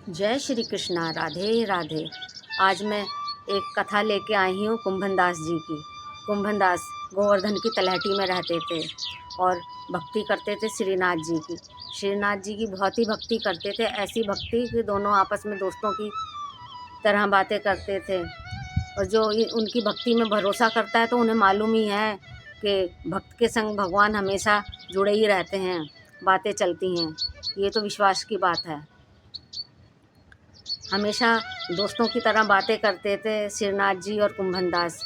जय श्री कृष्णा। राधे राधे। आज मैं एक कथा लेके आई हूँ कुंभन दास जी की। कुंभन दास गोवर्धन की तलहटी में रहते थे और भक्ति करते थे श्रीनाथ जी की। श्रीनाथ जी की बहुत ही भक्ति करते थे, ऐसी भक्ति कि दोनों आपस में दोस्तों की तरह बातें करते थे। और जो उनकी भक्ति में भरोसा करता है तो उन्हें मालूम ही है कि भक्त के संग भगवान हमेशा जुड़े ही रहते हैं, बातें चलती हैं। ये तो विश्वास की बात है। हमेशा दोस्तों की तरह बातें करते थे श्रीनाथ जी और कुंभन दास।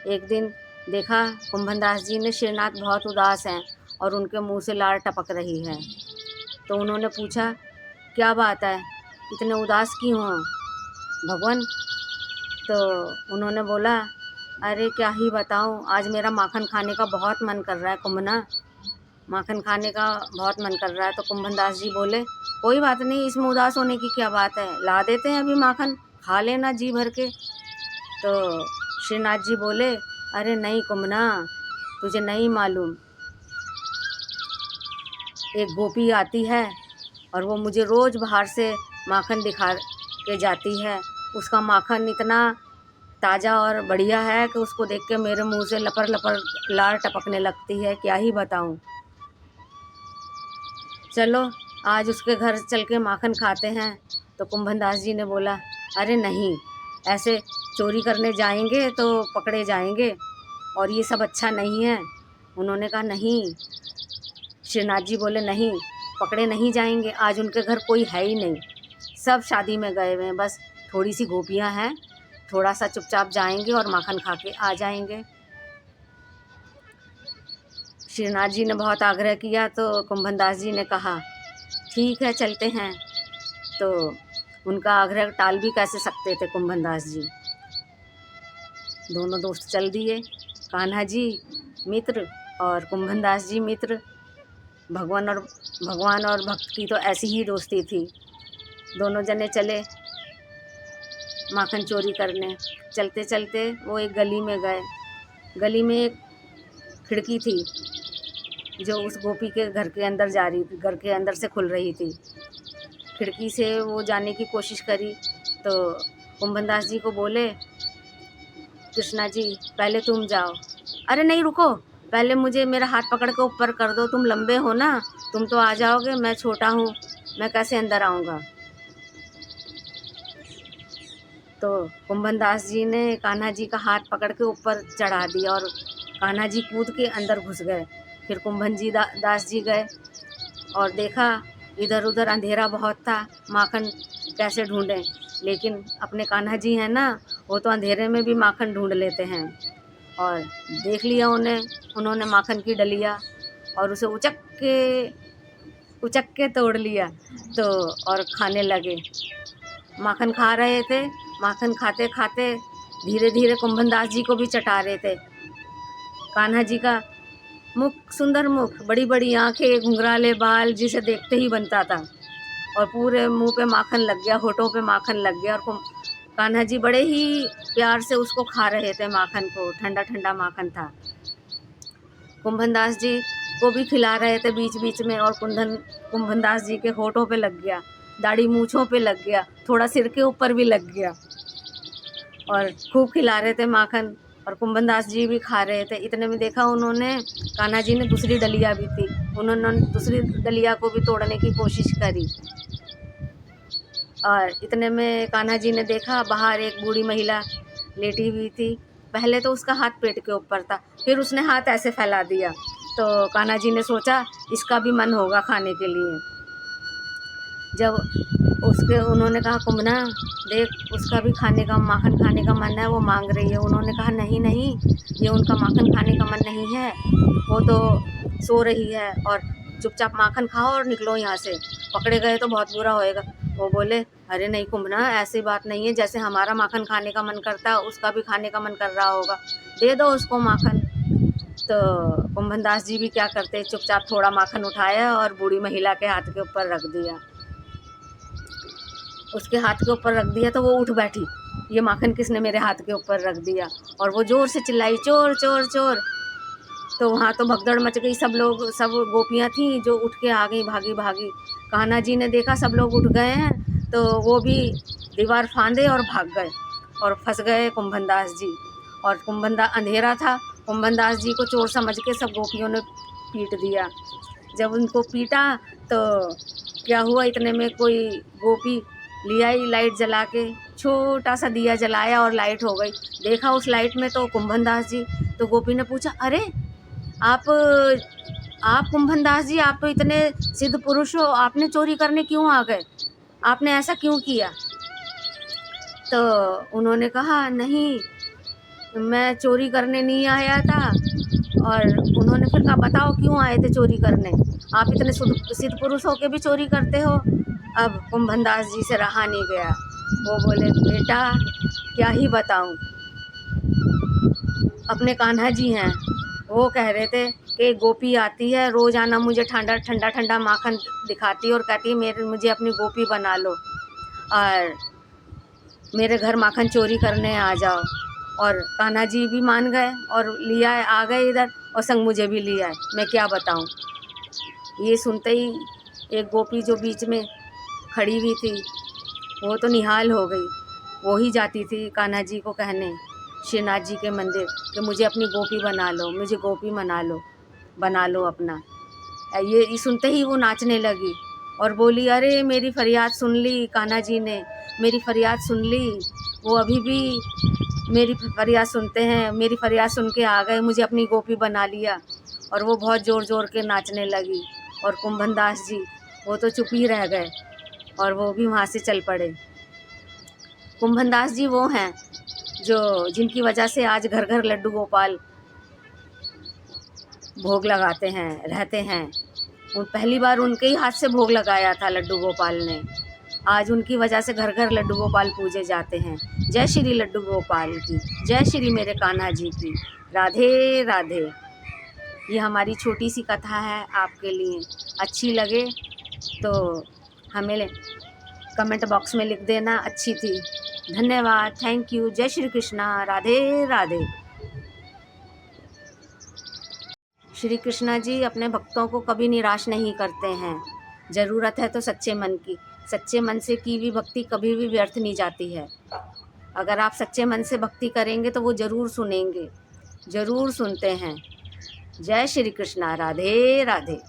एक दिन देखा कुंभन दास जी ने श्रीनाथ बहुत उदास हैं और उनके मुंह से लार टपक रही है। तो उन्होंने पूछा, क्या बात है, इतने उदास क्यों हो भगवान? तो उन्होंने बोला, अरे क्या ही बताऊं, आज मेरा माखन खाने का बहुत मन कर रहा है कुंभना, माखन खाने का बहुत मन कर रहा है। तो कुंभन दास जी बोले, कोई बात नहीं, इसमें उदास होने की क्या बात है, ला देते हैं अभी माखन, खा लेना जी भर के। तो श्रीनाथ जी बोले, अरे नहीं कुंभना, तुझे नहीं मालूम, एक गोपी आती है और वो मुझे रोज़ बाहर से माखन दिखा के जाती है। उसका माखन इतना ताज़ा और बढ़िया है कि उसको देख के मेरे मुंह से लपर लपर लार टपकने लगती है, क्या ही बताऊं। चलो आज उसके घर चल के माखन खाते हैं। तो कुंभन दास जी ने बोला, अरे नहीं, ऐसे चोरी करने जाएंगे तो पकड़े जाएंगे और ये सब अच्छा नहीं है। उन्होंने कहा नहीं। श्रीनाथ जी बोले, नहीं, पकड़े नहीं जाएंगे, आज उनके घर कोई है ही नहीं, सब शादी में गए हुए हैं, बस थोड़ी सी गोपियां हैं, थोड़ा सा चुपचाप जाएंगे और माखन खा के आ जाएंगे। श्रीनाथ जी ने बहुत आग्रह किया तो कुंभन दास जी ने कहा, ठीक है चलते हैं। तो उनका आग्रह टाल भी कैसे सकते थे कुंभन दास जी। दोनों दोस्त चल दिए, कान्हा जी मित्र और कुंभन दास जी मित्र। भगवान और भक्त की तो ऐसी ही दोस्ती थी। दोनों जने चले माखन चोरी करने। चलते चलते वो एक गली में गए। गली में एक खिड़की थी जो उस गोपी के घर के अंदर जा रही थी, घर के अंदर से खुल रही थी। खिड़की से वो जाने की कोशिश करी तो कुंभन दास जी को बोले, कृष्णा जी पहले तुम जाओ। अरे नहीं रुको, पहले मुझे मेरा हाथ पकड़ के ऊपर कर दो, तुम लंबे हो ना, तुम तो आ जाओगे, मैं छोटा हूँ, मैं कैसे अंदर आऊँगा। तो कुंभन दास जी ने कान्हा जी का हाथ पकड़ के ऊपर चढ़ा दिया और कान्हा जी कूद के अंदर घुस गए। फिर कुंभन जी दास जी गए और देखा इधर उधर अंधेरा बहुत था, माखन कैसे ढूंढें। लेकिन अपने कान्हा जी हैं ना, वो तो अंधेरे में भी माखन ढूंढ लेते हैं। और देख लिया उन्होंने माखन की डलिया और उसे उचक के तोड़ लिया तो और खाने लगे। माखन खा रहे थे, माखन खाते खाते धीरे धीरे कुंभन दास जी को भी चटा रहे थे। कान्हा जी का मुख, सुंदर मुख, बड़ी बड़ी आंखें, घुंघराले बाल, जिसे देखते ही बनता था, और पूरे मुंह पे माखन लग गया, होठों पे माखन लग गया। और कान्हा जी बड़े ही प्यार से उसको खा रहे थे माखन को, ठंडा ठंडा माखन था। कुंभन दास जी को भी खिला रहे थे बीच बीच में, और कुंभन दास जी के होठों पे लग गया, दाढ़ी मूछों पे लग गया, थोड़ा सिर के ऊपर भी लग गया, और खूब खिला रहे थे माखन और कुंभन दास जी भी खा रहे थे। इतने में देखा उन्होंने, कान्हा जी ने दूसरी डलिया भी थी, उन्होंने दूसरी डलिया को भी तोड़ने की कोशिश करी। और इतने में कान्हा जी ने देखा बाहर एक बूढ़ी महिला लेटी हुई थी। पहले तो उसका हाथ पेट के ऊपर था, फिर उसने हाथ ऐसे फैला दिया। तो कान्हा जी ने सोचा इसका भी मन होगा खाने के लिए। जब उन्होंने कहा, कुंभना देख, उसका भी माखन खाने का मन है, वो मांग रही है। उन्होंने कहा, नहीं नहीं, ये उनका माखन खाने का मन नहीं है, वो तो सो रही है, और चुपचाप माखन खाओ और निकलो यहाँ से, पकड़े गए तो बहुत बुरा होएगा। वो बोले, अरे नहीं कुंभना, ऐसी बात नहीं है, जैसे हमारा माखन खाने का मन करता है उसका भी खाने का मन कर रहा होगा, दे दो उसको माखन। तो कुंभन दास जी भी क्या करते, चुपचाप थोड़ा माखन उठाया और बूढ़ी महिला के हाथ के ऊपर रख दिया। उसके हाथ के ऊपर रख दिया तो वो उठ बैठी, ये माखन किसने मेरे हाथ के ऊपर रख दिया, और वो जोर से चिल्लाई, चोर चोर चोर। तो वहाँ तो भगदड़ मच गई, सब लोग, सब गोपियाँ थीं जो उठ के आ गई, भागी भागी। कान्हा जी ने देखा सब लोग उठ गए हैं तो वो भी दीवार फांदे और भाग गए और फंस गए कुंभनदास जी। और अंधेरा था, कुंभनदास जी को चोर समझ के सब गोपियों ने पीट दिया। जब उनको पीटा तो क्या हुआ, इतने में कोई गोपी ले आई लाइट जला के, छोटा सा दिया जलाया और लाइट हो गई। देखा उस लाइट में तो कुंभनदास जी। तो गोपी ने पूछा, अरे आप कुंभनदास जी, आप तो इतने सिद्ध पुरुष हो, आपने चोरी करने क्यों आ गए, आपने ऐसा क्यों किया? तो उन्होंने कहा, नहीं मैं चोरी करने नहीं आया था। और उन्होंने फिर कहा, बताओ क्यों आए थे चोरी करने, आप इतने सिद्ध पुरुष होके भी चोरी करते हो। अब कुंभनदास जी से रहा नहीं गया, वो बोले, बेटा क्या ही बताऊं, अपने कान्हा जी हैं, वो कह रहे थे कि गोपी आती है रोज़ाना, मुझे ठंडा ठंडा ठंडा माखन दिखाती है और कहती है मुझे अपनी गोपी बना लो और मेरे घर माखन चोरी करने आ जाओ। और कान्हा जी भी मान गए और लिया आ गए इधर, और संग मुझे भी लिया है। मैं क्या बताऊं। ये सुनते ही एक गोपी जो बीच में खड़ी हुई थी वो तो निहाल हो गई। वो ही जाती थी कान्हा जी को कहने श्रीनाथ जी के मंदिर कि मुझे अपनी गोपी बना लो, मुझे गोपी बना लो अपना। ये सुनते ही वो नाचने लगी और बोली, अरे मेरी फरियाद सुन ली कान्हा जी ने, मेरी फरियाद सुन ली। वो अभी भी मेरी फरियाद सुनते हैं, मेरी फरियाद सुन के आ गए, मुझे अपनी गोपी बना लिया। और वो बहुत ज़ोर ज़ोर के नाचने लगी। और कुंभनदास जी वो तो चुप ही रह गए और वो भी वहाँ से चल पड़े। कुंभनदास जी वो हैं जिनकी वजह से आज घर घर लड्डू गोपाल भोग लगाते हैं, रहते हैं। पहली बार उनके ही हाथ से भोग लगाया था लड्डू गोपाल ने। आज उनकी वजह से घर घर लड्डू गोपाल पूजे जाते हैं। जय श्री लड्डू गोपाल की, जय श्री मेरे कान्हा जी की, राधे राधे। ये हमारी छोटी सी कथा है आपके लिए। अच्छी लगे तो हमें कमेंट बॉक्स में लिख देना अच्छी थी। धन्यवाद, थैंक यू, जय श्री कृष्णा, राधे राधे। श्री कृष्णा जी अपने भक्तों को कभी निराश नहीं करते हैं। ज़रूरत है तो सच्चे मन की, सच्चे मन से की हुई भक्ति कभी भी व्यर्थ नहीं जाती है। अगर आप सच्चे मन से भक्ति करेंगे तो वो ज़रूर सुनेंगे, ज़रूर सुनते हैं। जय श्री कृष्णा, राधे राधे।